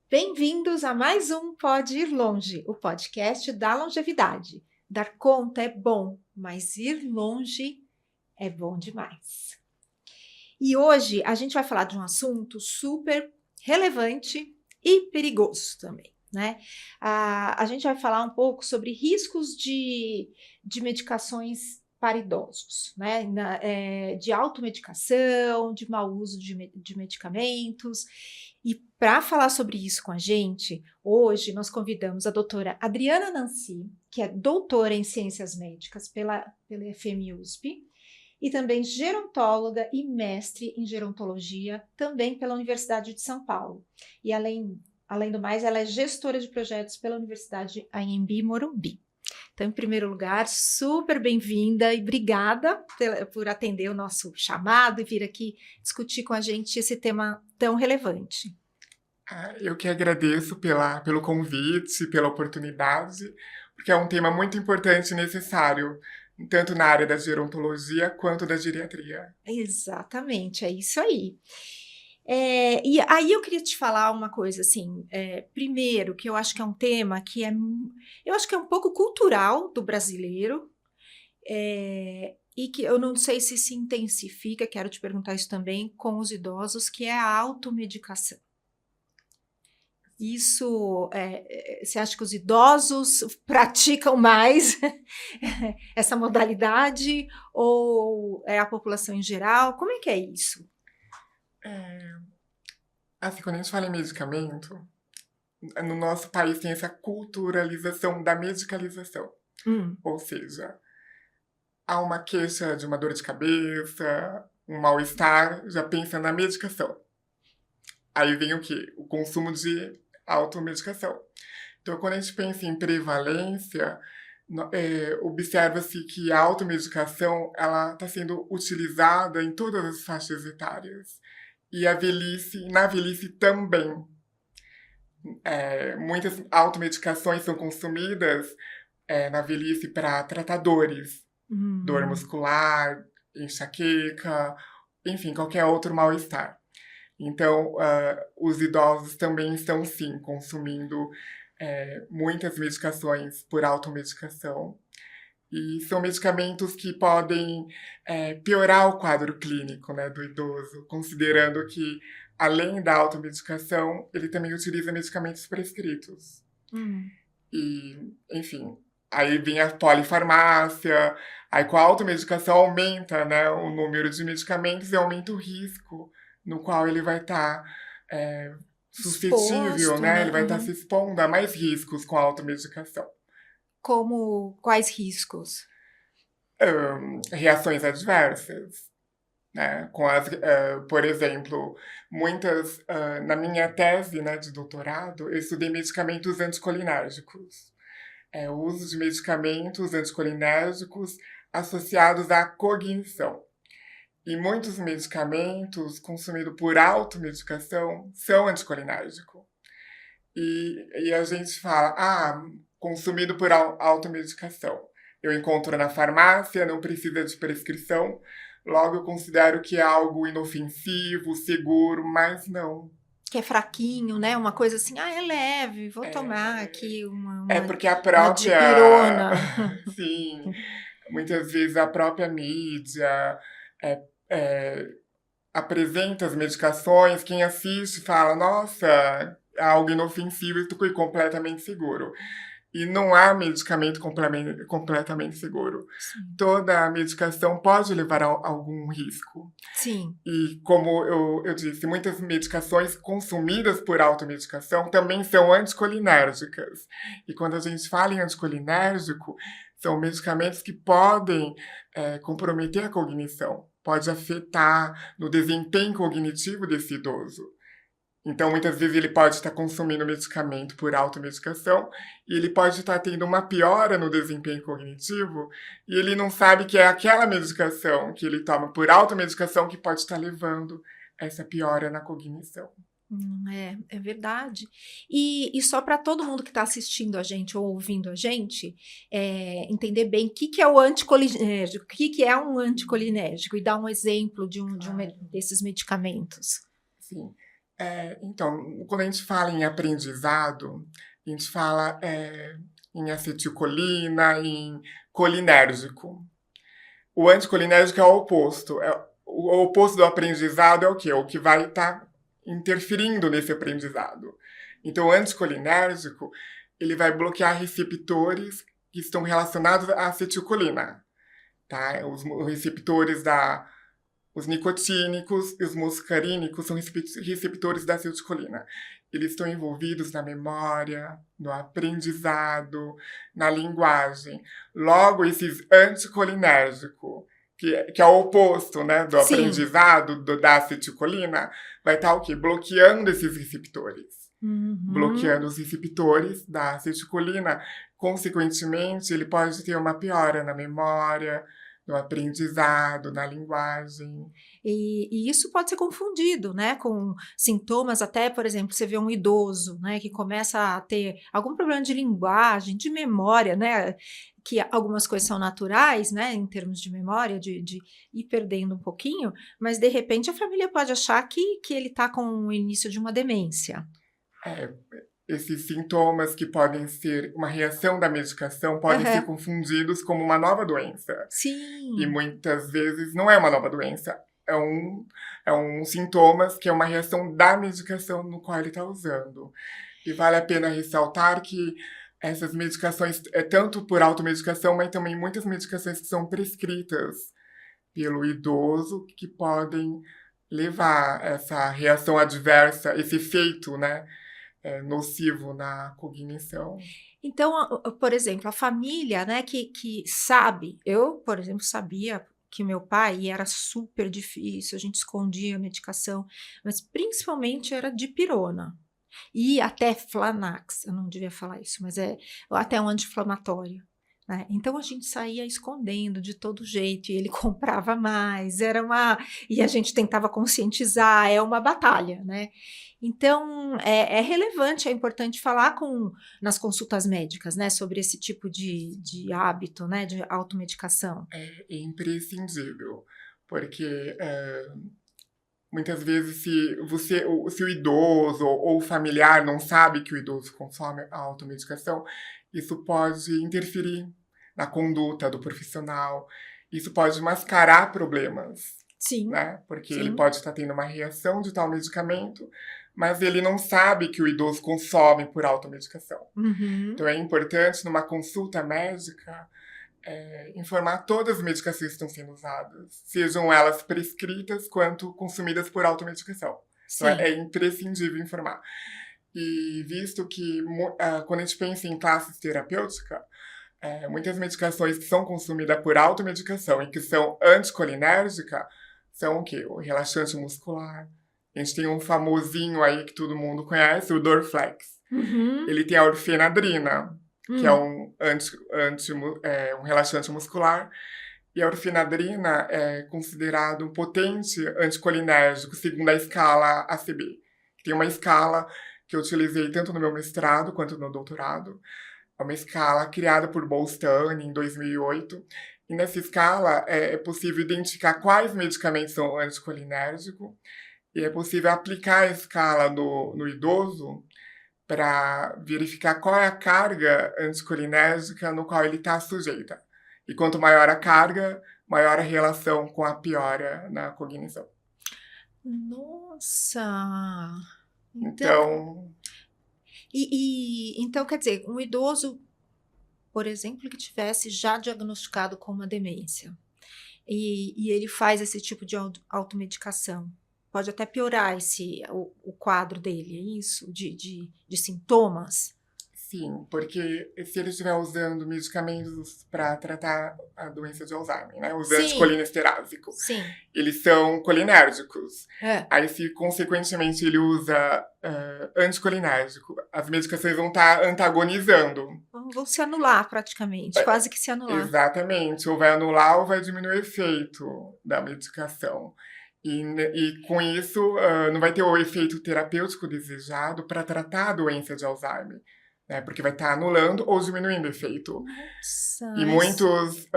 Bem-vindos a mais um Pode Ir Longe, o podcast da longevidade. Dar conta é bom, mas ir longe é bom demais. E hoje a gente vai falar de um assunto super relevante e perigoso também, né? A gente vai falar um pouco sobre riscos de medicações para idosos, né? De automedicação, de mau uso de medicamentos. E para falar sobre isso com a gente, hoje nós convidamos a doutora Adriana Nancy, que é doutora em Ciências Médicas pela FMUSP, e também gerontóloga e mestre em gerontologia, também pela Universidade de São Paulo. E além do mais, ela é gestora de projetos pela Universidade Anhembi Morumbi. Então, em primeiro lugar, super bem-vinda e obrigada por atender o nosso chamado e vir aqui discutir com a gente esse tema tão relevante. Eu que agradeço pelo convite, pela oportunidade, porque é um tema muito importante e necessário, tanto na área da gerontologia quanto da geriatria. Exatamente, é isso aí. E aí eu queria te falar uma coisa assim, primeiro, que eu acho que é um tema que eu acho que é um pouco cultural do brasileiro, e que eu não sei se intensifica, quero te perguntar isso também, com os idosos, que é a automedicação. Isso, você acha que os idosos praticam mais essa modalidade ou é a população em geral? Como é que é isso? Assim, quando a gente fala em medicamento, no nosso país tem essa culturalização da medicalização. Ou seja, há uma queixa de uma dor de cabeça, um mal-estar, já pensa na medicação. Aí vem o quê? O consumo de automedicação. Então, quando a gente pensa em prevalência, observa-se que a automedicação está sendo utilizada em todas as faixas etárias. E na velhice também. Muitas automedicações são consumidas na velhice para tratar dores. Dor muscular, enxaqueca, enfim, qualquer outro mal-estar. Então, os idosos também estão, sim, consumindo muitas medicações por automedicação. E são medicamentos que podem piorar o quadro clínico, né, do idoso, considerando que, além da automedicação, ele também utiliza medicamentos prescritos. E, enfim, aí vem a polifarmácia, aí com a automedicação aumenta, né, o número de medicamentos e aumenta o risco no qual ele vai estar suscetível, Exposto, né? Ele vai estar se expondo a mais riscos com a automedicação. Como quais riscos? Reações adversas, né? Por exemplo, muitas... na minha tese, né, de doutorado, eu estudei medicamentos anticolinérgicos. O uso de medicamentos anticolinérgicos associados à cognição. E muitos medicamentos consumidos por automedicação são anticolinérgicos. E a gente fala, consumido por automedicação. Eu encontro na farmácia, não precisa de prescrição, logo eu considero que é algo inofensivo, seguro, mas não. Que é fraquinho, né? Uma coisa assim, é leve, vou tomar aqui uma porque a própria... dipirona. Sim, muitas vezes a própria mídia apresenta as medicações, quem assiste fala, nossa, algo inofensivo e completamente seguro. E não há medicamento completamente seguro. Sim. Toda medicação pode levar a algum risco. Sim. E como eu disse, muitas medicações consumidas por automedicação também são anticolinérgicas. E quando a gente fala em anticolinérgico, são medicamentos que podem comprometer a cognição, pode afetar no desempenho cognitivo desse idoso. Então, muitas vezes ele pode estar consumindo medicamento por automedicação e ele pode estar tendo uma piora no desempenho cognitivo e ele não sabe que é aquela medicação que ele toma por automedicação que pode estar levando essa piora na cognição. É verdade. E só para todo mundo que está assistindo a gente ou ouvindo a gente, entender bem o que é o anticolinérgico, o que é um anticolinérgico, e dar um exemplo desses medicamentos. Sim. Então, quando a gente fala em aprendizado, a gente fala em acetilcolina, em colinérgico. O anticolinérgico é o oposto. O oposto do aprendizado é o quê? O que vai estar interferindo nesse aprendizado. Então, o anticolinérgico, ele vai bloquear receptores que estão relacionados à acetilcolina. Tá? Os receptores os nicotínicos e os muscarínicos são receptores da acetilcolina. Eles estão envolvidos na memória, no aprendizado, na linguagem. Logo, esses anticolinérgicos, que é o oposto, né, do Sim. aprendizado da acetilcolina, vai estar o quê? Bloqueando esses receptores. Bloqueando os receptores da acetilcolina. Consequentemente, ele pode ter uma piora na memória, no aprendizado, na linguagem. E isso pode ser confundido, né, com sintomas até, por exemplo, você vê um idoso, né, que começa a ter algum problema de linguagem, de memória, né, que algumas coisas são naturais, né, em termos de memória, de ir perdendo um pouquinho, mas de repente a família pode achar que ele está com o início de uma demência. Esses sintomas que podem ser uma reação da medicação podem ser confundidos como uma nova doença. Sim. E muitas vezes não é uma nova doença. É um sintomas que é uma reação da medicação no qual ele está usando. E vale a pena ressaltar que essas medicações, tanto por automedicação, mas também muitas medicações que são prescritas pelo idoso que podem levar essa reação adversa, esse efeito, né, nocivo na cognição. Então, por exemplo, a família, né, que sabe, eu, por exemplo, sabia que meu pai era super difícil, a gente escondia a medicação, mas principalmente era dipirona e até Flanax, eu não devia falar isso, mas até um anti-inflamatório. Né? Então a gente saía escondendo de todo jeito e ele comprava mais, e a gente tentava conscientizar, é uma batalha, né? Então é relevante, é importante falar nas consultas médicas, né, sobre esse tipo de hábito, né, de automedicação. É imprescindível, porque muitas vezes se o idoso ou o familiar não sabe que o idoso consome a automedicação, isso pode interferir na conduta do profissional, isso pode mascarar problemas. Sim. Né? Porque Sim. Ele pode estar tendo uma reação de tal medicamento, mas ele não sabe que o idoso consome por automedicação. Então é importante, numa consulta médica, informar todas as medicações que estão sendo usadas, sejam elas prescritas quanto consumidas por automedicação. Então é imprescindível informar. E visto que quando a gente pensa em classes terapêuticas, muitas medicações que são consumidas por automedicação e que são anticolinérgicas são o quê? O relaxante muscular. A gente tem um famosinho aí que todo mundo conhece, o Dorflex. Ele tem a orfenadrina, que é um relaxante muscular. E a orfenadrina é considerado um potente anticolinérgico, segundo a escala ACB. Tem uma escala que eu utilizei tanto no meu mestrado quanto no doutorado. É uma escala criada por Bolstani em 2008. E nessa escala é possível identificar quais medicamentos são anticolinérgicos e é possível aplicar a escala no idoso para verificar qual é a carga anticolinérgica no qual ele está sujeito. E quanto maior a carga, maior a relação com a piora na cognição. Nossa! Então... Então, quer dizer, um idoso, por exemplo, que tivesse já diagnosticado com uma demência e ele faz esse tipo de automedicação, pode até piorar o quadro dele, é isso? De sintomas? Sim, porque se ele estiver usando medicamentos para tratar a doença de Alzheimer, né? Os anticolinesterásicos, eles são colinérgicos. Aí, se consequentemente ele usa anticolinérgico, as medicações vão estar antagonizando. Vão se anular praticamente, quase que se anular. Exatamente, ou vai anular ou vai diminuir o efeito da medicação. E com isso, não vai ter o efeito terapêutico desejado para tratar a doença de Alzheimer, né? Porque vai estar anulando ou diminuindo o efeito. Nossa, E muitos,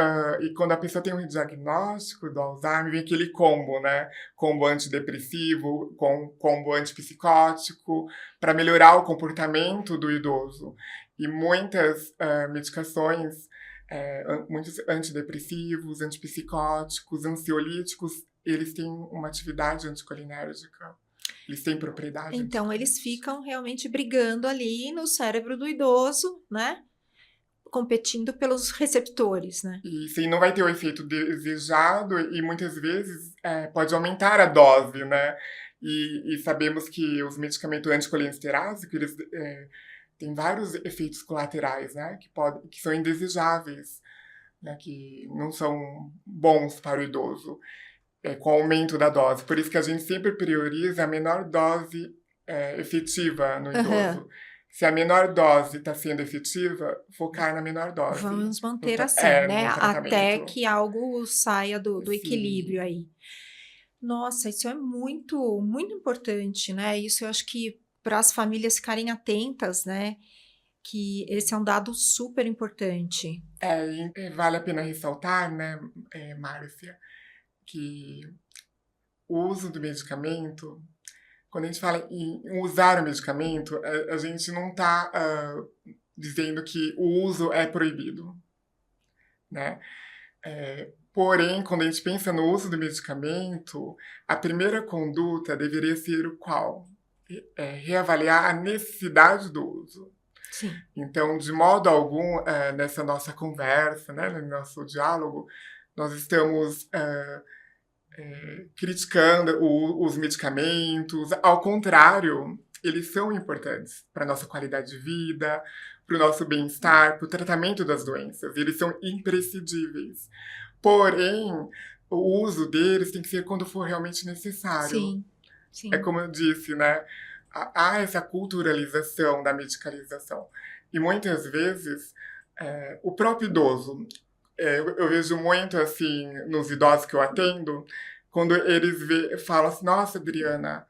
e quando a pessoa tem um diagnóstico do Alzheimer, vem aquele combo, né? Combo antidepressivo, combo antipsicótico, para melhorar o comportamento do idoso. E muitas medicações, muitos antidepressivos, antipsicóticos, ansiolíticos, eles têm uma atividade anticolinérgica. Eles têm propriedade. Então, eles ficam realmente brigando ali no cérebro do idoso, né? Competindo pelos receptores, né? E sim, não vai ter o efeito desejado e muitas vezes pode aumentar a dose, né? E sabemos que os medicamentos anticolinsterásicos, eles têm vários efeitos colaterais, né? Que são indesejáveis, né? Que não são bons para o idoso, com o aumento da dose. Por isso que a gente sempre prioriza a menor dose efetiva no idoso. Se a menor dose está sendo efetiva, focar na menor dose. Vamos manter assim, né? Até que algo saia do equilíbrio aí. Nossa, isso é muito, muito importante, né? Isso eu acho que para as famílias ficarem atentas, né? Que esse é um dado super importante. Vale a pena ressaltar, né, Márcia, que o uso do medicamento, quando a gente fala em usar o medicamento, a gente não está dizendo que o uso é proibido, né? Porém, quando a gente pensa no uso do medicamento, a primeira conduta deveria ser o qual? Reavaliar a necessidade do uso. Sim. Então, de modo algum, nessa nossa conversa, né, no nosso diálogo, nós estamos criticando os medicamentos. Ao contrário, eles são importantes para a nossa qualidade de vida, para o nosso bem-estar, para o tratamento das doenças. Eles são imprescindíveis. Porém, o uso deles tem que ser quando for realmente necessário. Sim, sim. É como eu disse, né? Há essa culturalização da medicalização. E muitas vezes, o próprio idoso, eu vejo muito assim nos idosos que eu atendo, quando eles falam assim, nossa, Adriana,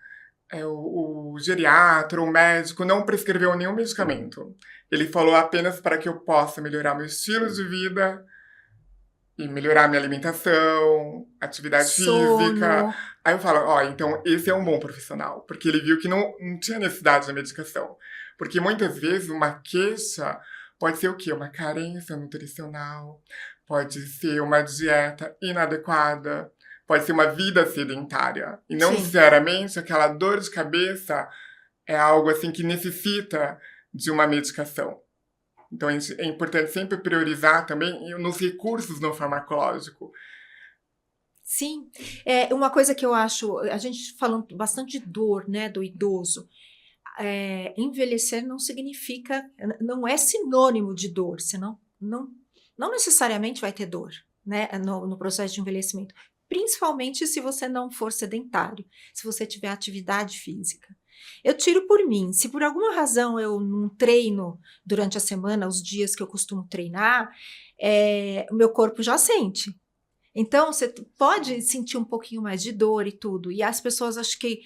o geriatra, o médico não prescreveu nenhum medicamento. Ele falou apenas para que eu possa melhorar meu estilo de vida e melhorar minha alimentação, atividade física. Aí eu falo, então esse é um bom profissional, porque ele viu que não tinha necessidade da medicação. Porque muitas vezes uma queixa pode ser o quê? Uma carência nutricional, pode ser uma dieta inadequada, pode ser uma vida sedentária. E não necessariamente aquela dor de cabeça é algo assim que necessita de uma medicação. Então é importante sempre priorizar também nos recursos não farmacológicos. Sim, uma coisa que eu acho, a gente falando bastante de dor, né, do idoso, envelhecer não significa, não é sinônimo de dor, senão não necessariamente vai ter dor, né, no processo de envelhecimento, principalmente se você não for sedentário, se você tiver atividade física. Eu tiro por mim, se por alguma razão eu não treino durante a semana, os dias que eu costumo treinar, o meu corpo já sente. Então, você pode sentir um pouquinho mais de dor e tudo. E as pessoas, acho que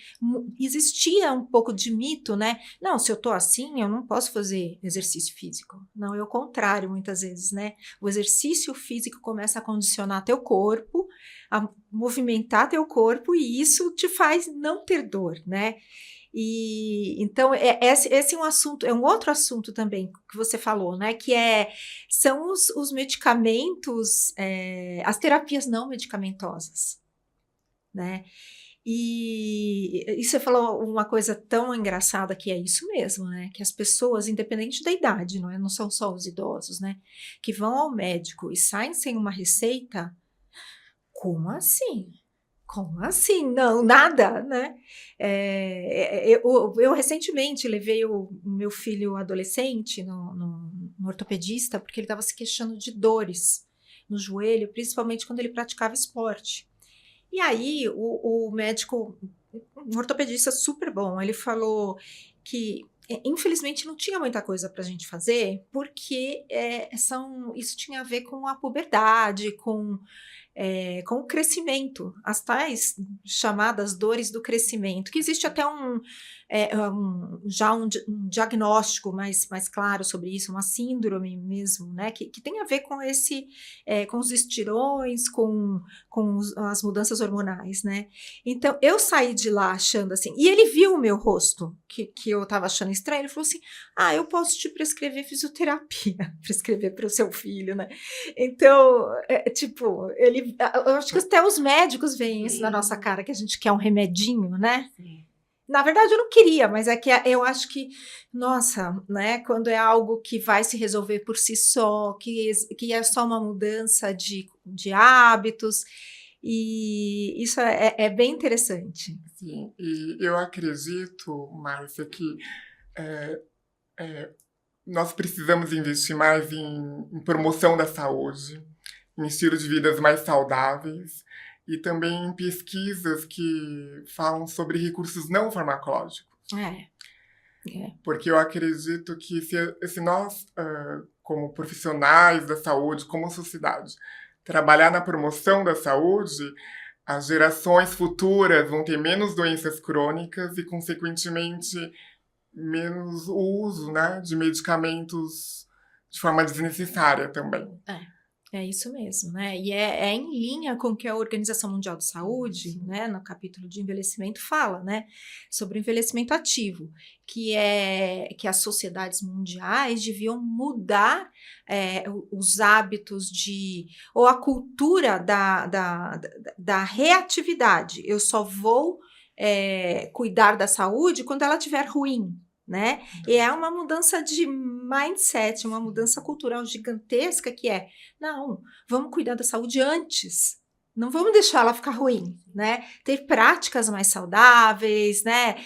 existia um pouco de mito, né? Não, se eu tô assim, eu não posso fazer exercício físico. Não, é o contrário, muitas vezes, né? O exercício físico começa a condicionar teu corpo, a movimentar teu corpo, e isso te faz não ter dor, né? E então esse é um assunto, é um outro assunto também que você falou, né? Que são os medicamentos, as terapias não medicamentosas, né? E você falou uma coisa tão engraçada que é isso mesmo, né? Que as pessoas, independente da idade, não são só os idosos, né? Que vão ao médico e saem sem uma receita. Como assim? Como assim? Não, nada, né? Eu recentemente levei o meu filho adolescente no ortopedista porque ele estava se queixando de dores no joelho, principalmente quando ele praticava esporte. E aí o médico, um ortopedista super bom, ele falou que infelizmente não tinha muita coisa para a gente fazer porque isso tinha a ver com a puberdade, com com o crescimento, as tais chamadas dores do crescimento, que existe até um diagnóstico mais claro sobre isso, uma síndrome mesmo, né, que tem a ver com com os estirões, com as mudanças hormonais, né? Então, eu saí de lá achando assim, e ele viu o meu rosto, que eu estava achando estranho, ele falou assim, eu posso te prescrever fisioterapia, prescrever para o seu filho, né? Então, eu acho que até os médicos veem isso na nossa cara, que a gente quer um remedinho, né? Sim. Na verdade, eu não queria, mas é que eu acho que, nossa, né, quando é algo que vai se resolver por si só, que é só uma mudança de hábitos, e isso é bem interessante. Sim, e eu acredito, Márcia, que nós precisamos investir mais em promoção da saúde, em estilos de vida mais saudáveis, e também em pesquisas que falam sobre recursos não farmacológicos. Porque eu acredito que se nós, como profissionais da saúde, como sociedade, trabalhar na promoção da saúde, as gerações futuras vão ter menos doenças crônicas e, consequentemente, menos uso, né, de medicamentos de forma desnecessária também. É isso mesmo, né? E é em linha com o que a Organização Mundial de Saúde, né, no capítulo de envelhecimento, fala, né, sobre o envelhecimento ativo, que as sociedades mundiais deviam mudar os hábitos ou a cultura da reatividade. Eu só vou cuidar da saúde quando ela estiver ruim, né? E é uma mudança de mindset, uma mudança cultural gigantesca que não, vamos cuidar da saúde antes, não vamos deixar ela ficar ruim, né? Ter práticas mais saudáveis, né?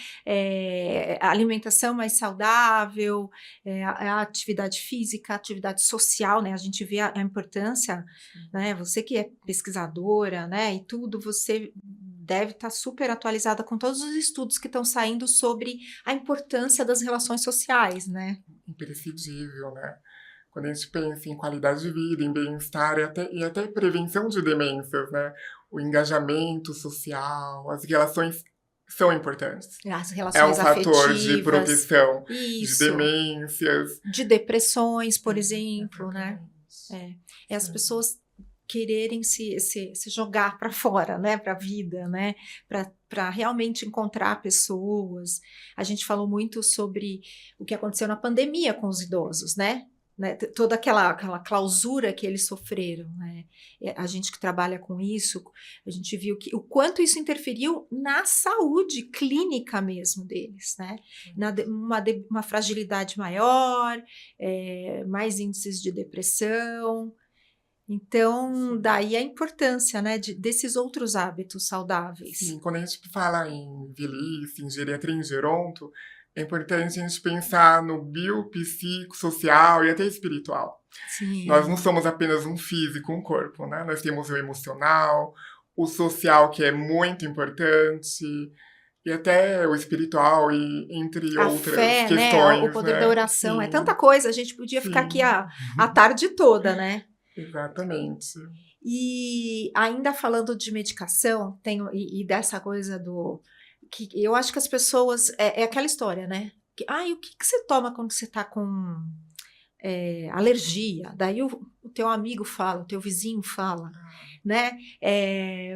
A alimentação mais saudável, a atividade física, a atividade social, né? A gente vê a importância, né? Você que é pesquisadora, né? E tudo, você deve estar super atualizada com todos os estudos que estão saindo sobre a importância das relações sociais, né? Imprescindível, né? Quando a gente pensa em qualidade de vida, em bem-estar e até prevenção de demências, né? O engajamento social, as relações são importantes. As relações afetivas. É um fator de proteção de demências. De depressões, por exemplo, né? As pessoas quererem se jogar para fora, né, para a vida, né, para realmente encontrar pessoas. A gente falou muito sobre o que aconteceu na pandemia com os idosos, né? Toda aquela clausura que eles sofreram, né? A gente que trabalha com isso, a gente viu o quanto isso interferiu na saúde clínica mesmo deles, né? Uma fragilidade maior, mais índices de depressão. Então, daí a importância, né, desses outros hábitos saudáveis. Sim, quando a gente fala em velhice, em geriatria, em geronto, é importante a gente pensar no biopsicossocial e até espiritual. Sim. Nós não somos apenas um físico, um corpo, né? Nós temos o emocional, o social, que é muito importante, e até o espiritual, e entre outras fé, questões. Né? O poder da oração, Sim. É tanta coisa, a gente podia ficar aqui a tarde toda, né? Exatamente. E ainda falando de medicação, e dessa coisa que eu acho que as pessoas, é aquela história, né? O que você toma quando você tá com alergia? Daí o teu amigo fala, o teu vizinho fala, né?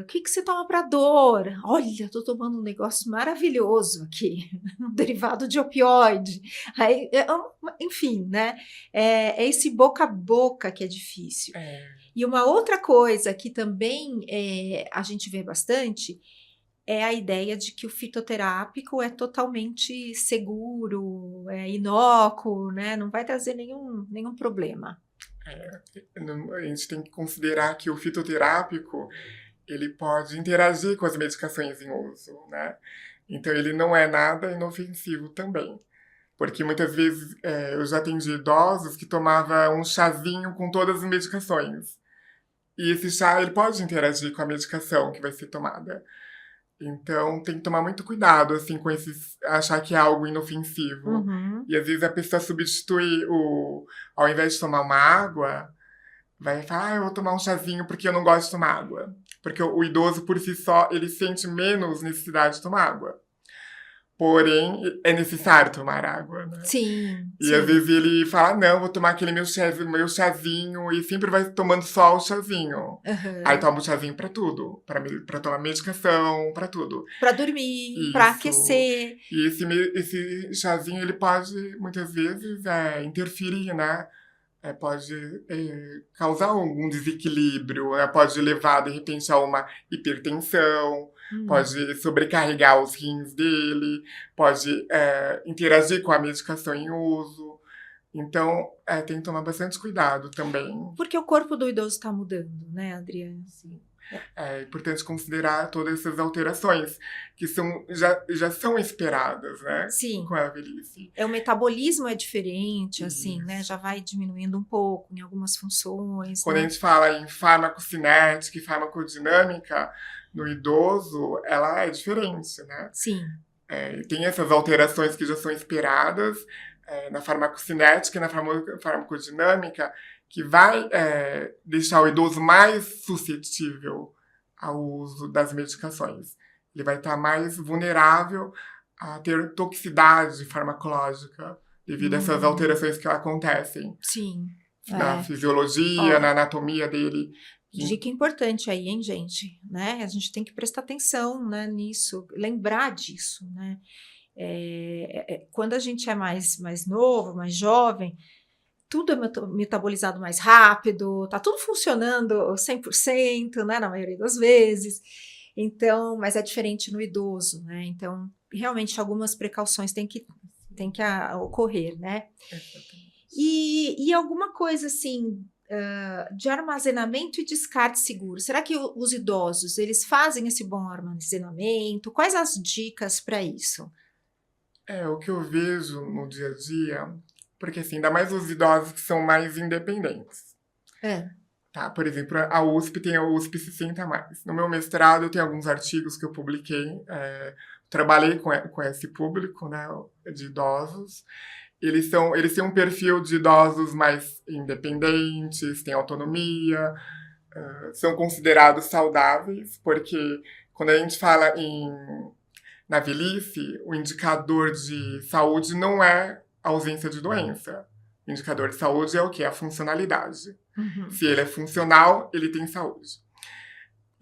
O que você toma para dor? Olha, tô tomando um negócio maravilhoso aqui, um derivado de opioide. Aí, enfim, né? É esse boca a boca que é difícil. E uma outra coisa que também a gente vê bastante é a ideia de que o fitoterápico é totalmente seguro, inócuo, né? Não vai trazer nenhum problema. A gente tem que considerar que o fitoterápico ele pode interagir com as medicações em uso, né? Então ele não é nada inofensivo também. Porque muitas vezes eu já atendi idosos que tomavam um chazinho com todas as medicações. E esse chá ele pode interagir com a medicação que vai ser tomada. Então tem que tomar muito cuidado assim, com achar que é algo inofensivo. Uhum. E às vezes a pessoa substitui ao invés de tomar uma água, vai falar, eu vou tomar um chazinho porque eu não gosto de tomar água. Porque o idoso, por si só, ele sente menos necessidade de tomar água. Porém, é necessário tomar água, né? Sim, e às vezes ele fala, não, vou tomar aquele meu chazinho, e sempre vai tomando só o chazinho. Aí toma o chazinho pra tudo, pra tomar medicação, pra tudo. Pra dormir, pra aquecer. E esse chazinho, ele pode, muitas vezes, interferir, né? Pode causar algum desequilíbrio, pode levar, de repente, a uma hipertensão, pode sobrecarregar os rins dele, pode interagir com a medicação em uso. Então, tem que tomar bastante cuidado também. Porque o corpo do idoso está mudando, né, Adriana? Sim. É importante considerar todas essas alterações que já são esperadas, né? Sim. Com a velhice. O metabolismo é diferente, assim, né? Já vai diminuindo um pouco em algumas funções. Quando a gente fala em farmacocinética e farmacodinâmica, no idoso, ela é diferente, né? Sim. Tem essas alterações que já são esperadas na farmacocinética e na farmacodinâmica, que vai deixar o idoso mais suscetível ao uso das medicações. Ele vai estar mais vulnerável a ter toxicidade farmacológica devido a essas alterações que acontecem. Sim. Na fisiologia, na anatomia dele. Dica importante aí, hein, gente? Né? A gente tem que prestar atenção, né, nisso, lembrar disso, né? Quando a gente é mais novo, mais jovem, tudo é metabolizado mais rápido, tá tudo funcionando 100%, né, na maioria das vezes. Então, mas é diferente no idoso, né? Então, realmente algumas precauções têm que ocorrer, né? E alguma coisa assim de armazenamento e descarte seguro. Será que os idosos eles fazem esse bom armazenamento? Quais as dicas para isso? O que eu vejo no dia a dia, porque assim, ainda mais os idosos que são mais independentes. Tá? Por exemplo, a USP tem a USP 60 mais. No meu mestrado eu tenho alguns artigos que eu publiquei, trabalhei com esse público, né, de idosos. Eles têm um perfil de idosos mais independentes, têm autonomia, são considerados saudáveis, porque quando a gente fala na velhice, o indicador de saúde não é a ausência de doença. O indicador de saúde é o quê? A funcionalidade. Se ele é funcional, ele tem saúde.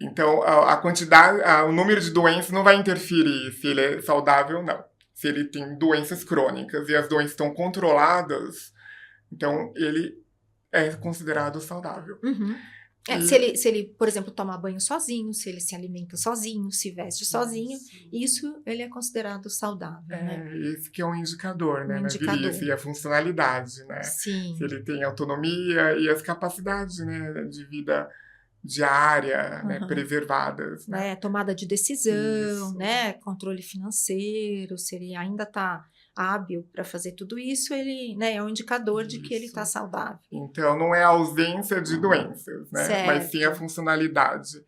Então, a quantidade, o número de doenças não vai interferir se ele é saudável ou não. Se ele tem doenças crônicas e as doenças estão controladas, então ele é considerado saudável. Se ele, por exemplo, toma banho sozinho, se ele se alimenta sozinho, se veste sozinho, isso ele é considerado saudável, né? Esse que é um indicador, né? Na velhice, e a funcionalidade, né? Sim. Se ele tem autonomia e as capacidades, né, de vida diária, né, preservadas. Né? Tomada de decisão, né, controle financeiro, se ele ainda está hábil para fazer tudo isso, ele, né, é um indicador de que ele está saudável. Então, não é a ausência de doenças, né, certo. Mas sim a funcionalidade.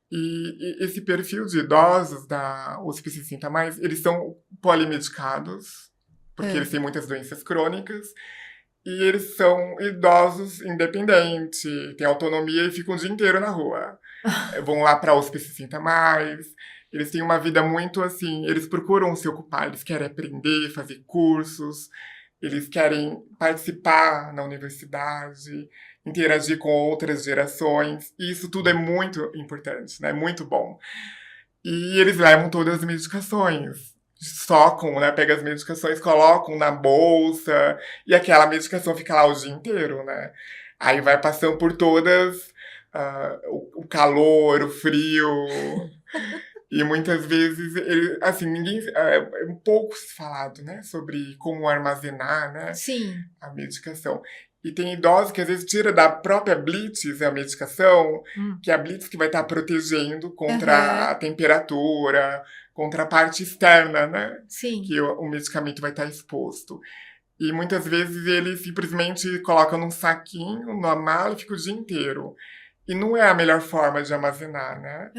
E esse perfil de idosos da USP 60 mais, eles são polimedicados, porque eles têm muitas doenças crônicas, e eles são idosos independentes, têm autonomia e ficam o dia inteiro na rua. Vão lá para a USP 60 mais. Eles têm uma vida muito assim, eles procuram se ocupar, eles querem aprender, fazer cursos, eles querem participar na universidade, interagir com outras gerações. E isso tudo é muito importante, né? Muito bom. E eles levam todas as medicações. Socam, né? Pegam as medicações, colocam na bolsa, e aquela medicação fica lá o dia inteiro, né? Aí vai passando por todas, o calor, o frio, e muitas vezes, assim, é um pouco falado, né? Sobre como armazenar, né? Sim. A medicação. E tem idosos que às vezes tira da própria Blitz a medicação, que é a Blitz que vai estar protegendo contra a temperatura, contra a parte externa, né? Sim. Que o medicamento vai estar exposto. E muitas vezes eles simplesmente colocam num saquinho, numa mala e fica o dia inteiro. E não é a melhor forma de armazenar, né?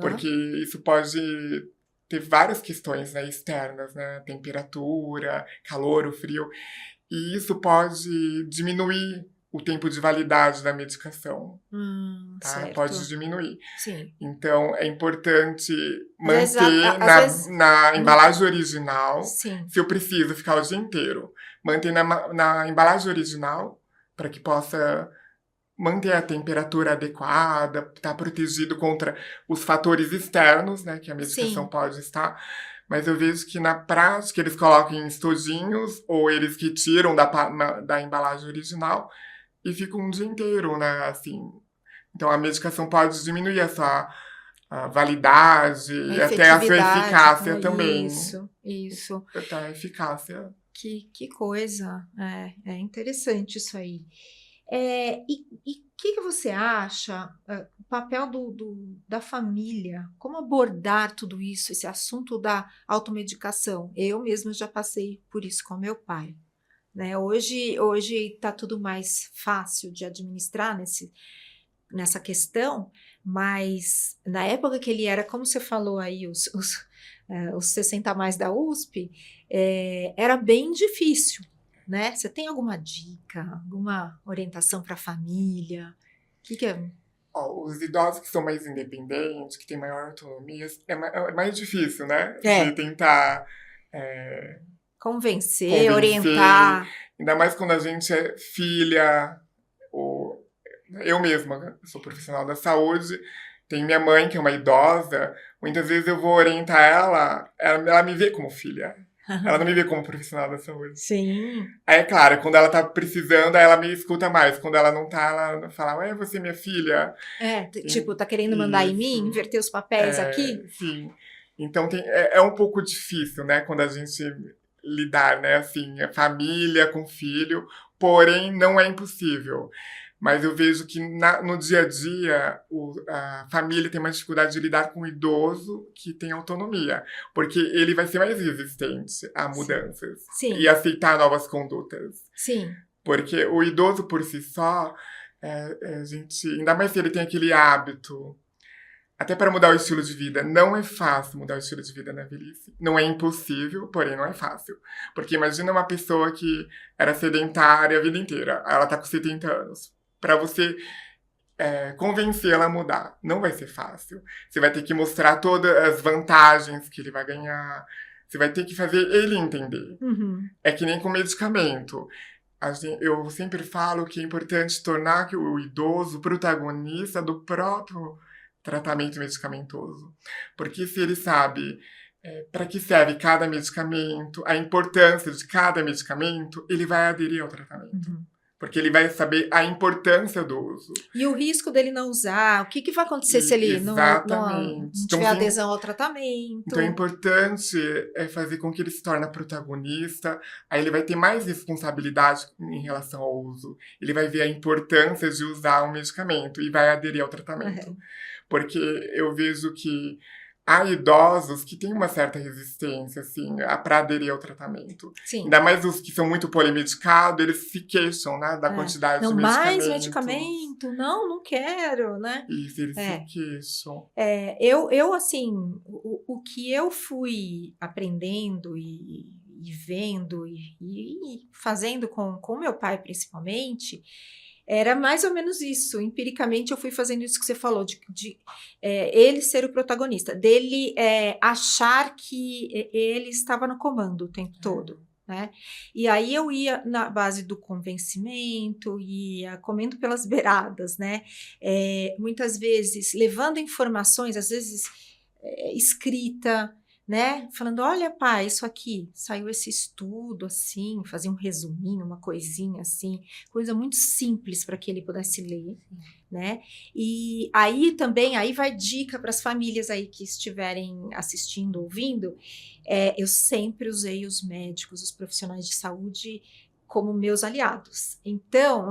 Porque isso pode ter várias questões, né, externas, né? Temperatura, calor, o frio. E isso pode diminuir o tempo de validade da medicação. Tá? Certo. Pode diminuir. Sim. Então, é importante Às manter vezes, na embalagem original, sim. se eu preciso ficar o dia inteiro. Manter na embalagem original, para que possa manter a temperatura adequada, estar protegido contra os fatores externos, né, que a medicação pode estar. Mas eu vejo que na prática eles colocam em estojinhos ou eles que tiram da embalagem original e ficam um dia inteiro, né, assim. Então a medicação pode diminuir essa validade e até a sua eficácia também. Isso. Até a eficácia. Que coisa. É interessante isso aí. E o que você acha, o papel da família, como abordar tudo isso, esse assunto da automedicação? Eu mesma já passei por isso com meu pai, né? Hoje está tudo mais fácil de administrar nessa questão, mas na época que ele era, como você falou aí, os 60 a mais da USP, era bem difícil. Né? Você tem alguma dica, alguma orientação para a família? O que é? Os idosos que são mais independentes, que têm maior autonomia, é mais difícil, né? De tentar convencer, orientar. Ainda mais quando a gente é filha, ou eu mesma sou profissional da saúde, tem minha mãe, que é uma idosa, muitas vezes eu vou orientar ela me vê como filha. Ela não me vê como profissional da saúde. Sim. Aí, é claro, quando ela tá precisando, ela me escuta mais. Quando ela não tá, ela fala, ué, você é minha filha. Tipo, tá querendo mandar em mim, inverter os papéis aqui? Sim. Então, é um pouco difícil, né, quando a gente lidar, né, assim, a família com filho, porém, não é impossível. Mas eu vejo que no dia a dia a família tem mais dificuldade de lidar com o idoso que tem autonomia, porque ele vai ser mais resistente a mudanças. Sim. E aceitar novas condutas. Sim. Porque o idoso por si só, a gente, ainda mais se ele tem aquele hábito, até para mudar o estilo de vida, não é fácil mudar o estilo de vida na velhice. Não é impossível, porém não é fácil. Porque imagina uma pessoa que era sedentária a vida inteira, ela tá com 70 anos. Para você convencê-la a mudar. Não vai ser fácil. Você vai ter que mostrar todas as vantagens que ele vai ganhar. Você vai ter que fazer ele entender. Uhum. É que nem com medicamento. Eu sempre falo que é importante tornar o idoso protagonista do próprio tratamento medicamentoso. Porque se ele sabe para que serve cada medicamento, a importância de cada medicamento, ele vai aderir ao tratamento. Uhum. Porque ele vai saber a importância do uso. E o risco dele não usar, o que vai acontecer se ele não tiver adesão ao tratamento? Então é importante fazer com que ele se torne protagonista, aí ele vai ter mais responsabilidade em relação ao uso. Ele vai ver a importância de usar um medicamento e vai aderir ao tratamento. Porque eu vejo que há idosos que têm uma certa resistência, assim, para aderir ao tratamento. Sim. Ainda mais os que são muito polimedicados, eles se queixam, né, da quantidade de medicamento. Mais medicamento? Não quero, né? Isso, eles se queixam. Eu assim, o que eu fui aprendendo e vendo e fazendo com meu pai, principalmente, era mais ou menos isso. Empiricamente, eu fui fazendo isso que você falou, de ele ser o protagonista, dele achar que ele estava no comando o tempo todo, né? E aí eu ia na base do convencimento, ia comendo pelas beiradas, né? Muitas vezes levando informações, às vezes escrita, né? Falando, olha, pai, isso aqui, saiu esse estudo assim, fazia um resuminho, uma coisinha assim, coisa muito simples para que ele pudesse ler, né? E aí também, aí vai dica para as famílias aí que estiverem assistindo, ouvindo, eu sempre usei os médicos, os profissionais de saúde como meus aliados. Então,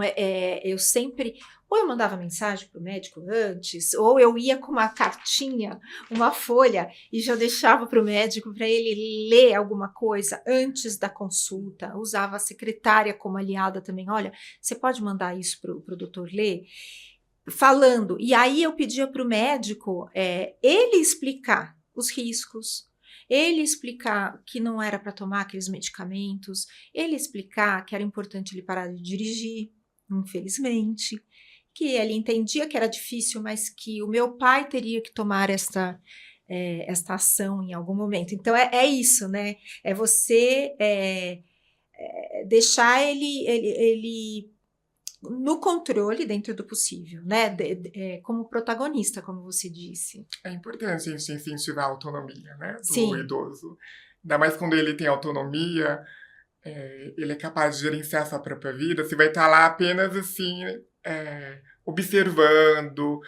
eu sempre, ou eu mandava mensagem para o médico antes, ou eu ia com uma cartinha, uma folha, e já deixava para o médico para ele ler alguma coisa antes da consulta. Usava a secretária como aliada também. Olha, você pode mandar isso para o doutor ler? Falando. E aí eu pedia para o médico ele explicar os riscos, ele explicar que não era para tomar aqueles medicamentos, ele explicar que era importante ele parar de dirigir, infelizmente, que ele entendia que era difícil, mas que o meu pai teria que tomar esta ação em algum momento. Então, é isso, né? É você deixar ele no controle dentro do possível, né? Como protagonista, como você disse. É importante a gente incentivar a autonomia, né, do Sim. idoso. Ainda mais quando ele tem autonomia, ele é capaz de gerenciar a sua própria vida. Você vai estar lá apenas assim, observando,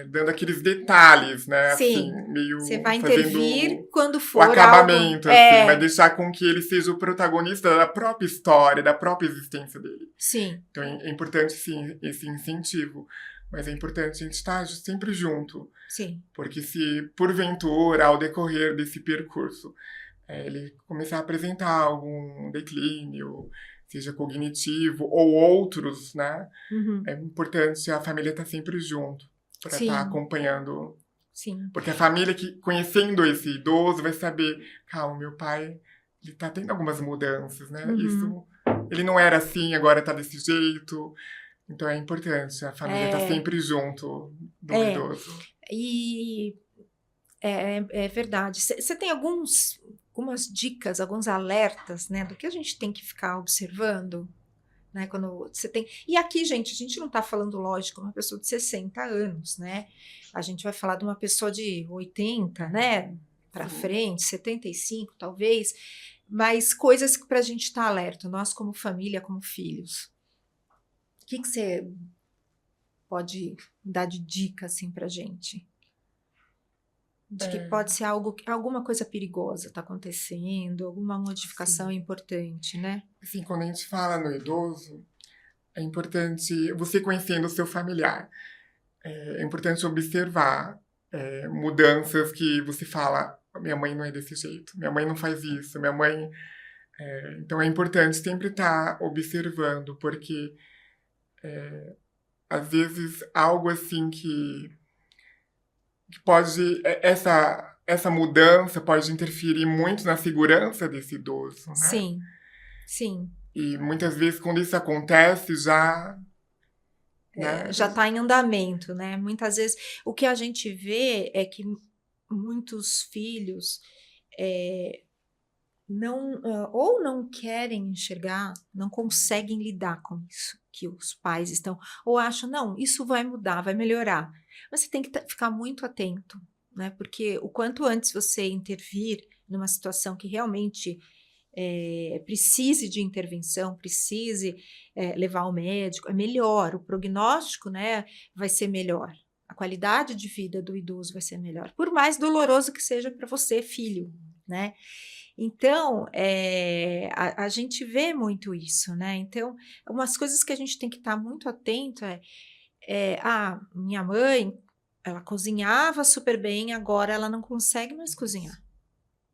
dando aqueles detalhes, né? Sim. Assim, meio Você vai fazendo intervir quando o for acabamento, algo... assim, vai deixar com que ele seja o protagonista da própria história, da própria existência dele. Sim. Então é importante, sim, esse incentivo. Mas é importante a gente estar sempre junto. Sim. Porque se, porventura, ao decorrer desse percurso, ele começar a apresentar algum declínio, seja cognitivo, ou outros, né? Uhum. É importante a família estar sempre junto, para estar acompanhando. Sim. Porque a família que, conhecendo esse idoso, vai saber, calma, meu pai, ele tá tendo algumas mudanças, né? Uhum. Isso, ele não era assim, agora tá desse jeito. Então é importante a família estar sempre junto do idoso. E é verdade. Você tem algumas dicas, alguns alertas, né, do que a gente tem que ficar observando, né, quando você tem... E aqui, gente, a gente não está falando, lógico, uma pessoa de 60 anos, né? A gente vai falar de uma pessoa de 80, né, para frente, 75, talvez, mas coisas para a gente estar alerta, nós como família, como filhos. O que você pode dar de dica, assim, pra gente? De que pode ser alguma coisa perigosa está acontecendo, alguma modificação importante, né? Assim, quando a gente fala no idoso, é importante você conhecendo o seu familiar. É importante observar mudanças que você fala, minha mãe não é desse jeito, minha mãe não faz isso, minha mãe... então é importante sempre estar observando, porque às vezes algo assim que pode... Essa mudança pode interferir muito na segurança desse idoso, né? Sim, sim. E muitas vezes, quando isso acontece, já... né? Já está em andamento, né? Muitas vezes o que a gente vê é que muitos filhos ou não querem enxergar, não conseguem lidar com isso que os pais estão, ou acham, não, isso vai mudar, vai melhorar. Mas você tem que ficar muito atento, né? Porque o quanto antes você intervir numa situação que realmente precise de intervenção, precise levar ao médico, é melhor, o prognóstico, né, vai ser melhor, a qualidade de vida do idoso vai ser melhor, por mais doloroso que seja para você, filho, né? Então, a gente vê muito isso, né? Então, umas coisas que a gente tem que estar muito atento minha mãe, ela cozinhava super bem, agora ela não consegue mais cozinhar,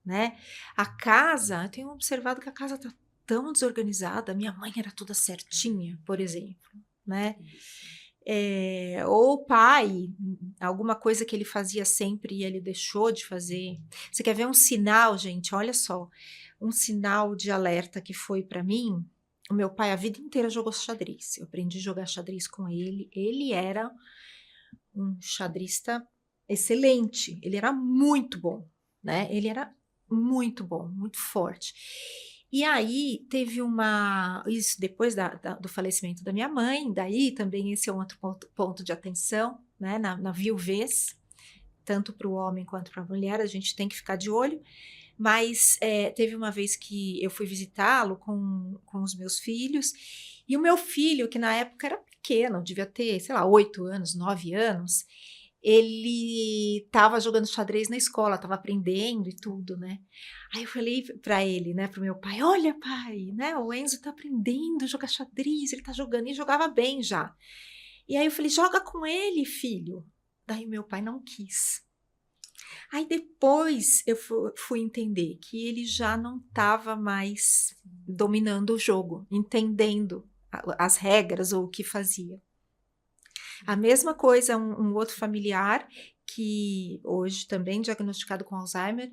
né? A casa, eu tenho observado que a casa tá tão desorganizada, minha mãe era toda certinha, por exemplo, né? Ou o pai, alguma coisa que ele fazia sempre e ele deixou de fazer. Você quer ver um sinal, gente? Olha só, um sinal de alerta que foi para mim. O meu pai a vida inteira jogou xadrez. Eu aprendi a jogar xadrez com ele. Ele era um xadrista excelente. Ele era muito bom, né? Ele era muito bom, muito forte. E aí teve isso depois do falecimento da minha mãe, daí também esse é um outro ponto de atenção, né, na viuvez, tanto para o homem quanto para a mulher, a gente tem que ficar de olho, mas teve uma vez que eu fui visitá-lo com os meus filhos, e o meu filho, que na época era pequeno, devia ter, sei lá, 8 anos, 9 anos, ele estava jogando xadrez na escola, estava aprendendo e tudo, né? Aí eu falei para ele, né, pro meu pai, olha pai, né, o Enzo tá aprendendo a jogar xadrez, ele tá jogando, e jogava bem já. E aí eu falei, joga com ele, filho. Daí meu pai não quis. Aí depois eu fui entender que ele já não estava mais dominando o jogo, entendendo as regras ou o que fazia. A mesma coisa, um outro familiar que hoje também diagnosticado com Alzheimer,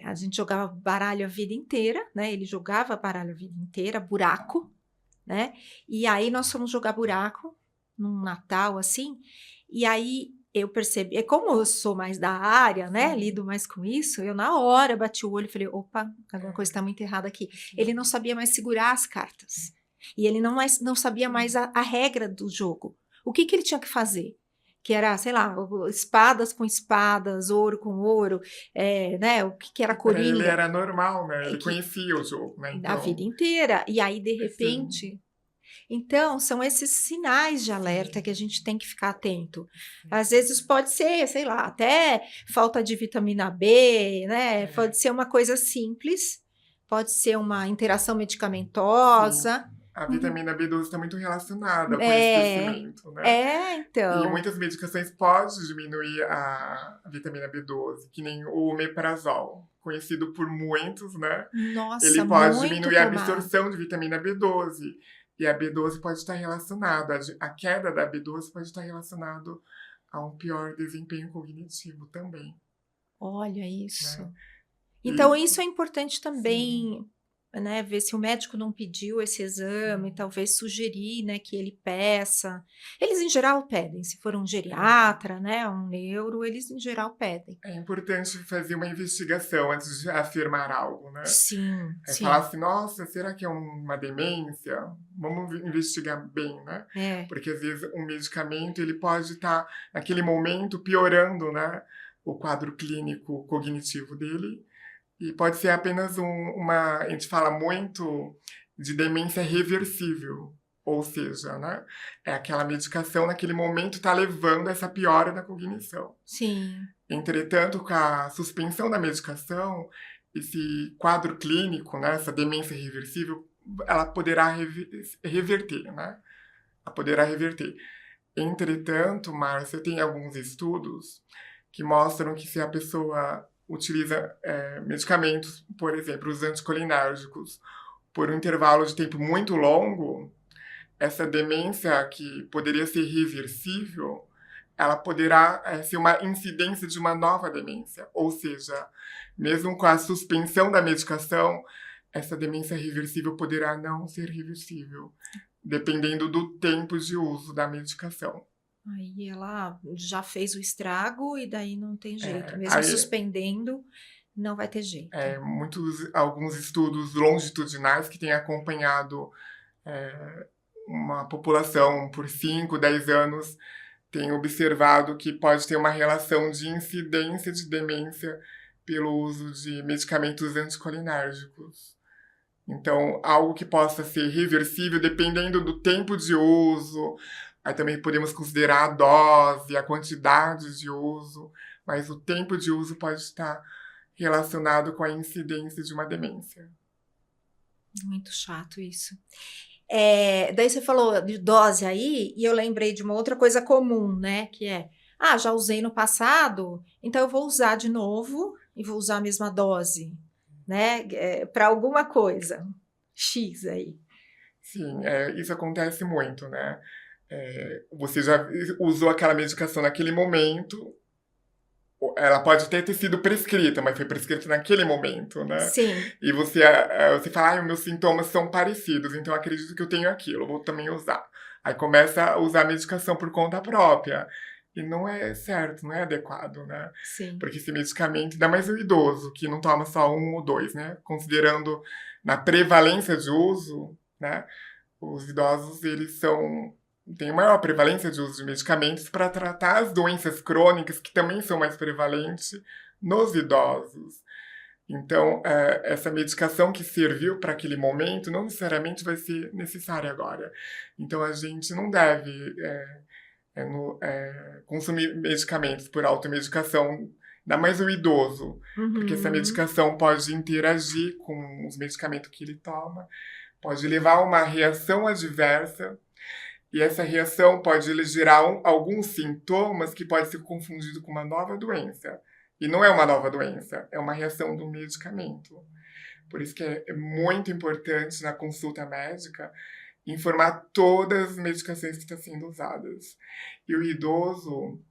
a gente jogava baralho a vida inteira, né? Ele jogava baralho a vida inteira, buraco, né? E aí nós fomos jogar buraco num Natal, assim, e aí eu percebi, como eu sou mais da área, né, lido mais com isso, eu na hora bati o olho e falei, opa, alguma coisa está muito errada aqui. Ele não sabia mais segurar as cartas. E ele não sabia mais a regra do jogo. O que ele tinha que fazer? Que era, sei lá, espadas com espadas, ouro com ouro, né? O que era Para ele coringa. era normal, né? Ele conhecia o jogo, né? A vida inteira. E aí, de repente... Sim. Então, são esses sinais de alerta que a gente tem que ficar atento. Às vezes pode ser, sei lá, até falta de vitamina B, né? Pode ser uma coisa simples, pode ser uma interação medicamentosa. Sim. A vitamina B12 está muito relacionada com esse crescimento, né? E Então. muitas medicações podem diminuir a vitamina B12, que nem o omeprazol, conhecido por muitos, né? Nossa, Ele pode muito diminuir a tomado. absorção de vitamina B12. E a B12 pode estar relacionada, a queda da B12 pode estar relacionado a um pior desempenho cognitivo também. Olha isso. Né? Então, isso é importante também, né, ver se o médico não pediu esse exame, talvez sugerir, né, que ele peça. Eles, em geral, pedem. Se for um geriatra, né, um neuro, eles, em geral, pedem. É importante fazer uma investigação antes de afirmar algo, né? Sim, sim. Falar assim, nossa, será que é uma demência? Vamos investigar bem, né? Porque, às vezes, um medicamento, ele pode estar, naquele momento, piorando, né, o quadro clínico cognitivo dele. E pode ser apenas a gente fala muito de demência reversível, ou seja, né, é aquela medicação naquele momento está levando a essa piora da cognição. Sim. Entretanto, com a suspensão da medicação, esse quadro clínico, né, essa demência reversível, ela poderá reverter, né? Ela poderá reverter. Entretanto, Márcia, tem alguns estudos que mostram que se a pessoa utiliza medicamentos, por exemplo, os anticolinérgicos, por um intervalo de tempo muito longo, essa demência que poderia ser reversível, ela poderá ser uma incidência de uma nova demência. Ou seja, mesmo com a suspensão da medicação, essa demência reversível poderá não ser reversível, dependendo do tempo de uso da medicação. Aí ela já fez o estrago e daí não tem jeito. Mesmo suspendendo, não vai ter jeito. Alguns estudos longitudinais que têm acompanhado uma população por 5, 10 anos têm observado que pode ter uma relação de incidência de demência pelo uso de medicamentos anticolinérgicos. Então, algo que possa ser reversível dependendo do tempo de uso. Aí também podemos considerar a dose, a quantidade de uso, mas o tempo de uso pode estar relacionado com a incidência de uma demência. Muito chato isso. Daí você falou de dose aí, e eu lembrei de uma outra coisa comum, né? Que já usei no passado, então eu vou usar de novo e vou usar a mesma dose, né? Para alguma coisa. X aí. Sim, isso acontece muito, né? Você já usou aquela medicação naquele momento, ela pode até ter sido prescrita, mas foi prescrita naquele momento, né? Sim. E você fala, meus sintomas são parecidos, então eu acredito que eu tenho aquilo, eu vou também usar. Aí começa a usar a medicação por conta própria. E não é certo, não é adequado, né? Sim. Porque esse medicamento, ainda mais o idoso, que não toma só 1 ou 2, né? Considerando na prevalência de uso, né? Os idosos, eles têm maior prevalência de uso de medicamentos para tratar as doenças crônicas, que também são mais prevalentes nos idosos. Então, essa medicação que serviu para aquele momento não necessariamente vai ser necessária agora. Então, a gente não deve consumir medicamentos por automedicação, ainda mais o idoso, porque essa medicação pode interagir com os medicamentos que ele toma, pode levar a uma reação adversa, e essa reação pode gerar alguns sintomas que pode ser confundido com uma nova doença. E não é uma nova doença, é uma reação do medicamento. Por isso que é muito importante na consulta médica informar todas as medicações que estão sendo usadas. E o idoso,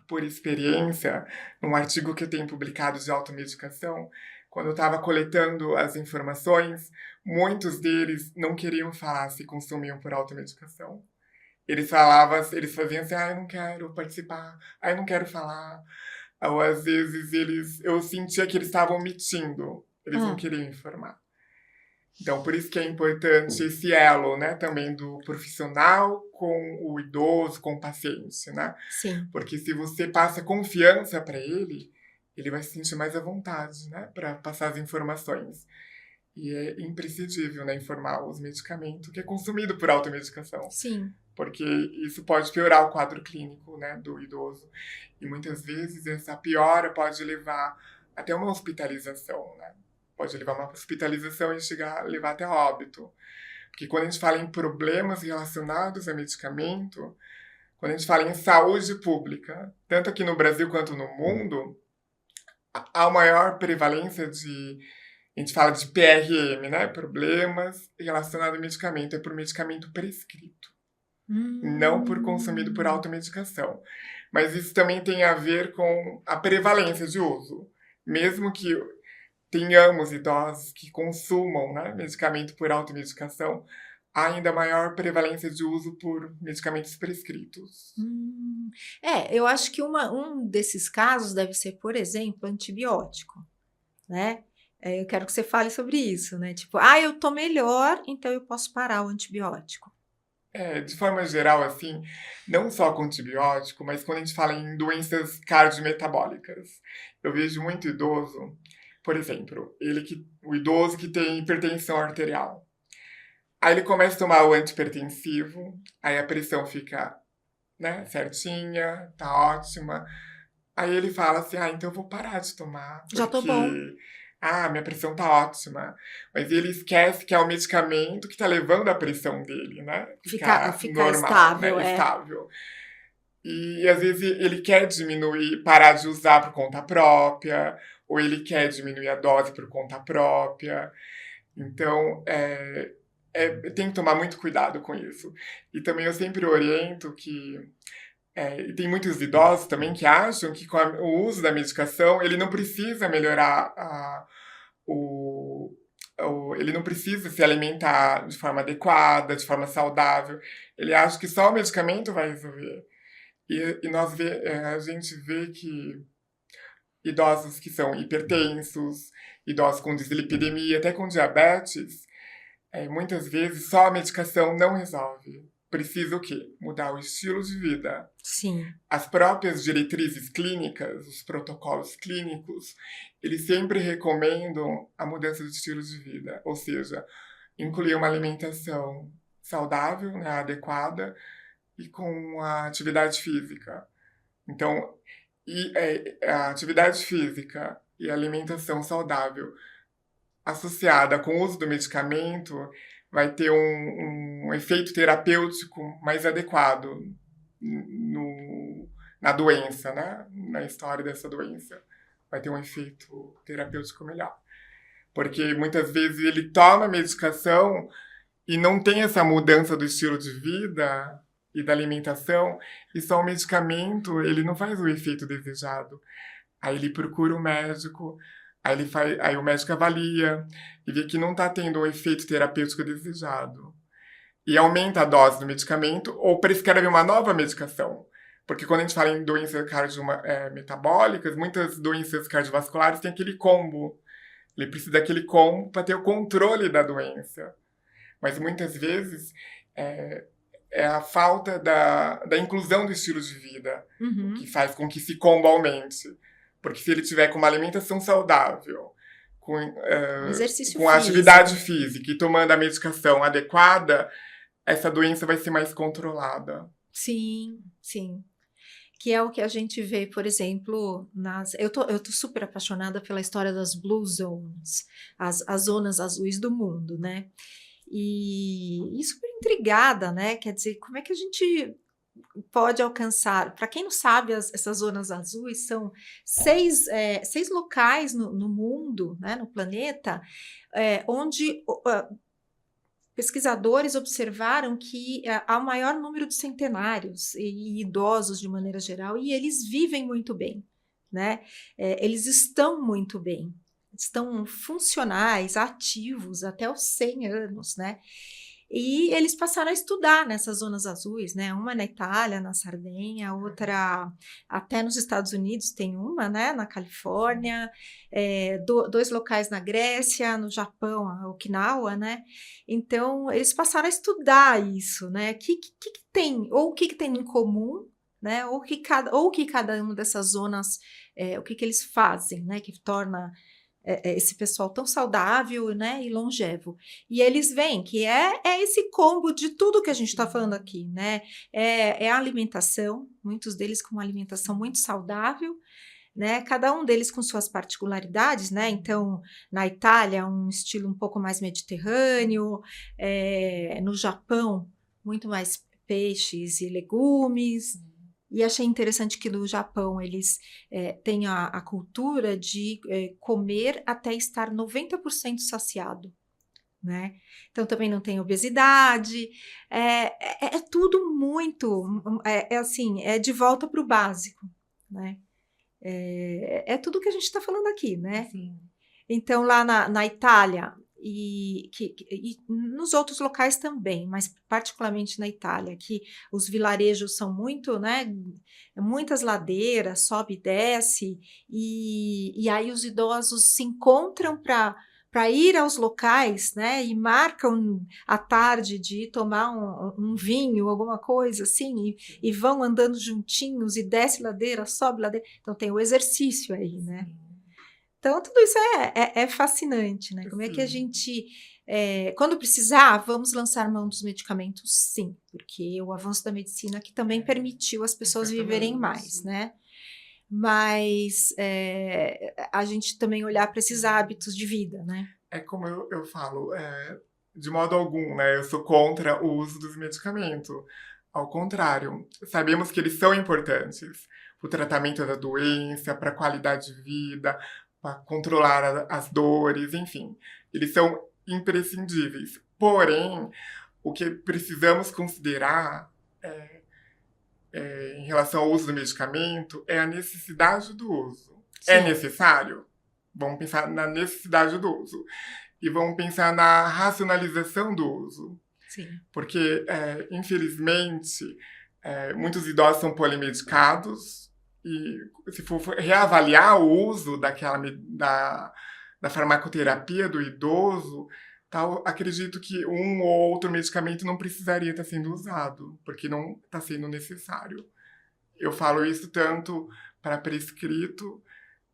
por experiência, num artigo que eu tenho publicado de automedicação, quando eu estava coletando as informações, muitos deles não queriam falar se consumiam por automedicação. Eles falavam, eles faziam assim, eu não quero participar, eu não quero falar. Ou às vezes eu sentia que eles estavam omitindo, eles não queriam informar. Então, por isso que é importante esse elo, né, também do profissional com o idoso, com o paciente, né? Sim. Porque se você passa confiança para ele vai se sentir mais à vontade, né, para passar as informações. E é imprescindível, né, informar os medicamentos que é consumido por automedicação. Sim. Porque isso pode piorar o quadro clínico, né, do idoso. E muitas vezes essa piora pode levar até uma hospitalização, né? Pode levar a uma hospitalização e levar até óbito. Porque quando a gente fala em problemas relacionados a medicamento, quando a gente fala em saúde pública, tanto aqui no Brasil quanto no mundo, há maior prevalência de... A gente fala de PRM, né? Problemas relacionados a medicamento. É por medicamento prescrito. Não por consumido por automedicação. Mas isso também tem a ver com a prevalência de uso. Mesmo que tenhamos idosos que consumam, né, medicamento por automedicação, há ainda maior prevalência de uso por medicamentos prescritos. Eu acho que um desses casos deve ser, por exemplo, antibiótico, né? Eu quero que você fale sobre isso, né? Tipo, eu tô melhor, então eu posso parar o antibiótico. De forma geral, assim, não só com antibiótico, mas quando a gente fala em doenças cardiometabólicas, eu vejo muito idoso, por exemplo, o idoso que tem hipertensão arterial. Aí ele começa a tomar o antihipertensivo, aí a pressão fica, né, certinha, tá ótima. Aí ele fala assim, então eu vou parar de tomar, porque... Já tô bom. minha pressão tá ótima. Mas ele esquece que é o medicamento que tá levando a pressão dele, né? Ficar normal, estável, né? Estável. E às vezes ele quer parar de usar por conta própria, ou ele quer diminuir a dose por conta própria. Então, tem que tomar muito cuidado com isso. E também eu sempre oriento que tem muitos idosos também que acham que com o uso da medicação ele não precisa melhorar ele não precisa se alimentar de forma adequada, de forma saudável. Ele acha que só o medicamento vai resolver. E a gente vê que idosos que são hipertensos, idosos com dislipidemia, até com diabetes, muitas vezes só a medicação não resolve. Precisa o quê? Mudar o estilo de vida. Sim. As próprias diretrizes clínicas, os protocolos clínicos, eles sempre recomendam a mudança de estilo de vida. Ou seja, incluir uma alimentação saudável, né, adequada, e com a atividade física. Então, a atividade física e a alimentação saudável associada com o uso do medicamento vai ter um efeito terapêutico mais adequado na doença, né? Na história dessa doença. Vai ter um efeito terapêutico melhor. Porque muitas vezes ele toma medicação e não tem essa mudança do estilo de vida e da alimentação, e só o medicamento ele não faz o efeito desejado. Aí ele procura o médico, aí o médico avalia e vê que não está tendo o efeito terapêutico desejado. E aumenta a dose do medicamento ou prescreve uma nova medicação. Porque quando a gente fala em doenças cardiometabólicas, muitas doenças cardiovasculares têm aquele combo. Ele precisa daquele combo para ter o controle da doença. Mas muitas vezes é a falta da inclusão do estilo de vida que faz com que esse combo aumente. Porque se ele tiver com uma alimentação saudável, com a atividade física e tomando a medicação adequada, essa doença vai ser mais controlada. Sim, sim. Que é o que a gente vê, por exemplo, eu tô super apaixonada pela história das Blue Zones, as zonas azuis do mundo, né? E super intrigada, né? Quer dizer, como é que a gente pode alcançar? Para quem não sabe, essas zonas azuis são seis locais no mundo, né, no planeta, onde pesquisadores observaram que há o maior número de centenários e idosos de maneira geral, e eles vivem muito bem, né? Eles estão muito bem. estão funcionais, ativos até os 100 anos, né? E eles passaram a estudar nessas zonas azuis, né? Uma na Itália, na Sardenha, outra até nos Estados Unidos tem uma, né? Na Califórnia, 2 locais na Grécia, no Japão, a Okinawa, né? Então, eles passaram a estudar isso, né? O que tem, ou o que tem em comum, né? Ou que cada uma dessas zonas, o que eles fazem, né? Que torna esse pessoal tão saudável, né, e longevo. E eles veem que é esse combo de tudo que a gente está falando aqui, né? É a alimentação, muitos deles com uma alimentação muito saudável, né? Cada um deles com suas particularidades, né? Então, na Itália, um estilo um pouco mais mediterrâneo, no Japão, muito mais peixes e legumes. E achei interessante que no Japão eles têm a cultura de comer até estar 90% saciado, né? Então também não tem obesidade, é tudo muito, assim, é de volta para o básico, né? É tudo que a gente está falando aqui, né? Sim. Então lá na Itália e nos outros locais também, mas particularmente na Itália, que os vilarejos são muito, né, muitas ladeiras, sobe e desce, e aí os idosos se encontram para ir aos locais, né, e marcam a tarde de ir tomar um vinho, alguma coisa assim, e vão andando juntinhos, e desce ladeira, sobe ladeira, então tem o exercício aí, né? Então, tudo isso é fascinante, né? Como é que a gente, quando precisar, vamos lançar mão dos medicamentos? Sim, porque o avanço da medicina que também permitiu as pessoas viverem mais, né? Mas a gente também olhar para esses hábitos de vida, né? É como eu falo, de modo algum, né? Eu sou contra o uso dos medicamentos. Ao contrário, sabemos que eles são importantes para o tratamento da doença, para a qualidade de vida, para controlar as dores, enfim. Eles são imprescindíveis. Porém, o que precisamos considerar em relação ao uso do medicamento é a necessidade do uso. Sim. É necessário? Vamos pensar na necessidade do uso. E vamos pensar na racionalização do uso. Sim. Porque, infelizmente, muitos idosos são polimedicados e se for reavaliar o uso da farmacoterapia do idoso, acredito que um ou outro medicamento não precisaria estar sendo usado, porque não está sendo necessário. Eu falo isso tanto para prescrito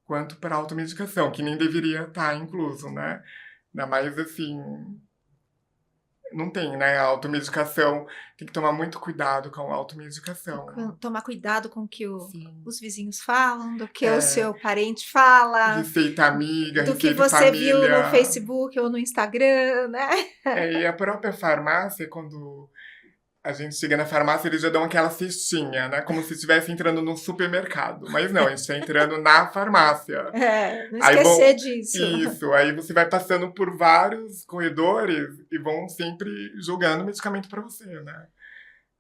quanto para automedicação, que nem deveria estar incluso, né? Ainda mais assim, não tem, né? A automedicação, tem que tomar muito cuidado com a automedicação. Tomar cuidado com o que os vizinhos falam, do que o seu parente fala. Receita amiga, do receita que você família. viu no Facebook ou no Instagram, né? E a própria farmácia, quando a gente chega na farmácia, eles já dão aquela cestinha, né? Como se estivesse entrando num supermercado. Mas não, a gente está entrando na farmácia. Não esquecer disso. Isso, aí você vai passando por vários corredores e vão sempre jogando medicamento para você, né?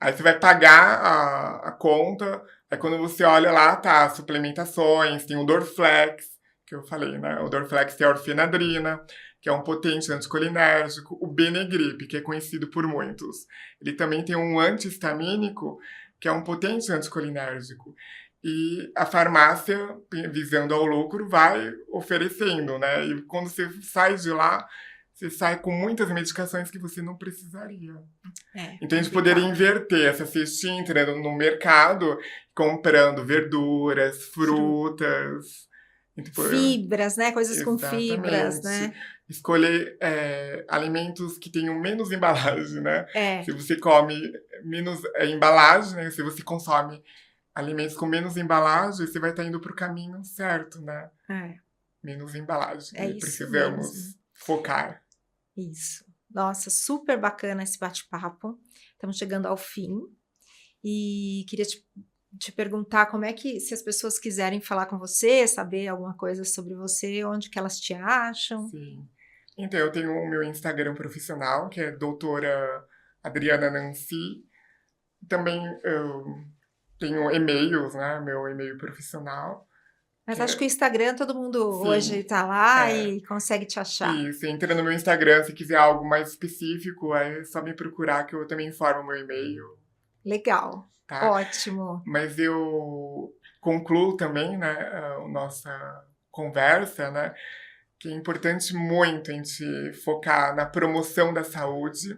Aí você vai pagar a conta, aí quando você olha lá, tá, suplementações, tem o Dorflex, que eu falei, né? O Dorflex tem a orfenadrina, que é um potente anticolinérgico, o Benegrip, que é conhecido por muitos. Ele também tem um antihistamínico, que é um potente anticolinérgico. E a farmácia, visando ao lucro, vai oferecendo, né? E quando você sai de lá, você sai com muitas medicações que você não precisaria. Então a gente poderia inverter essa cestinha, entrando no mercado, comprando verduras, frutas... Fibras, né? Coisas com fibras, né? Escolher alimentos que tenham menos embalagem, né? Se você come menos embalagem, né? Se você consome alimentos com menos embalagem, você vai estar indo para o caminho certo, né? Menos embalagem. Precisamos focar. Isso. Nossa, super bacana esse bate-papo. Estamos chegando ao fim. E queria te perguntar como é que, se as pessoas quiserem falar com você, saber alguma coisa sobre você, onde que elas te acham? Sim. Então, eu tenho o meu Instagram profissional, que é doutora Adriana Nancy. Também eu tenho e-mails, né? Meu e-mail profissional. Mas acho que o Instagram, todo mundo Sim, hoje tá lá e consegue te achar. Isso, entra no meu Instagram, se quiser algo mais específico, é só me procurar que eu também informo meu e-mail. Legal, Tá? ótimo. Mas eu concluo também, né, a nossa conversa, né, que é importante muito a gente focar na promoção da saúde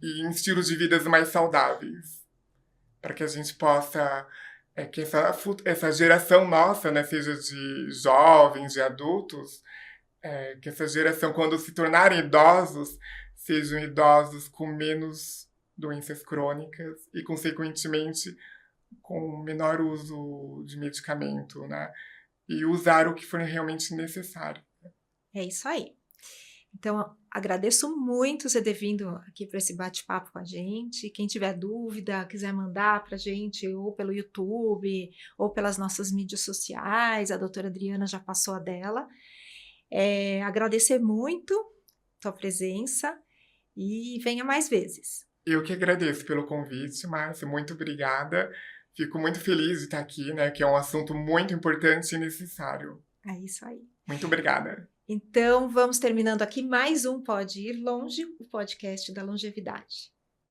e em estilos de vida mais saudáveis, para que a gente possa, que essa geração nossa, né, seja de jovens, de adultos, que essa geração, quando se tornarem idosos, sejam idosos com menos doenças crônicas e, consequentemente, com menor uso de medicamento, né? E usar o que for realmente necessário. É isso aí. Então, agradeço muito você ter vindo aqui para esse bate-papo com a gente. Quem tiver dúvida, quiser mandar para a gente, ou pelo YouTube, ou pelas nossas mídias sociais, a doutora Adriana já passou a dela. Agradecer muito a tua presença e venha mais vezes. Eu que agradeço pelo convite, Márcia, muito obrigada. Fico muito feliz de estar aqui, né, que é um assunto muito importante e necessário. É isso aí. Muito obrigada. Então, vamos terminando aqui mais um Pode Ir Longe, o podcast da longevidade.